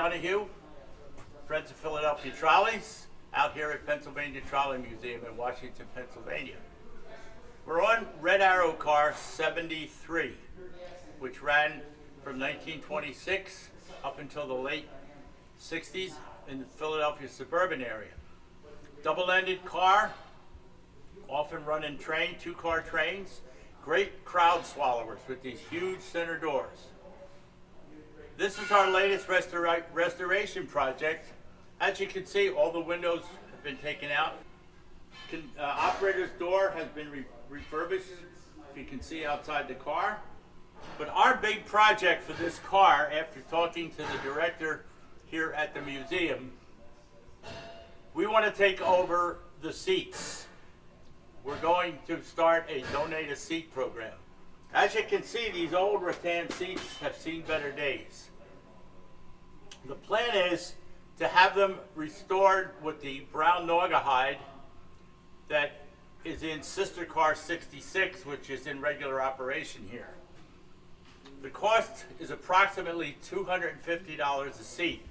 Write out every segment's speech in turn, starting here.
Donahue, Friends of Philadelphia Trolleys, out here at Pennsylvania Trolley Museum in Washington, Pennsylvania. We're on Red Arrow car 73, which ran from 1926 up until the late 60s in the Philadelphia suburban area. Double-ended car, often run in train, two-car trains, great crowd swallowers with these huge center doors. This is our latest restoration project. As you can see, all the windows have been taken out. Operator's door has been refurbished, if you can see outside the car. But our big project for this car, after talking to the director here at the museum, we want to take over the seats. We're going to start a donate a seat program. As you can see, these old rattan seats have seen better days. The plan is to have them restored with the brown naugahyde that is in sister car 66, which is in regular operation here. The cost is approximately $250 a seat.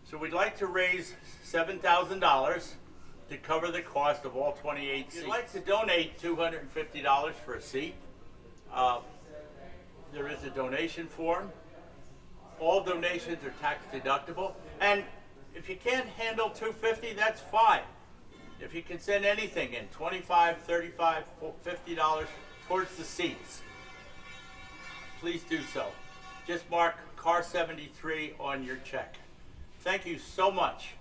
So we'd like to raise $7,000 to cover the cost of all 28 seats. If you'd like to donate $250 for a seat, there is a donation form. All donations are tax deductible. And if you can't handle $250, that's fine. If you can send anything in, $25, $35, $50 towards the seats, please do so. Just mark car 73 on your check. Thank you so much.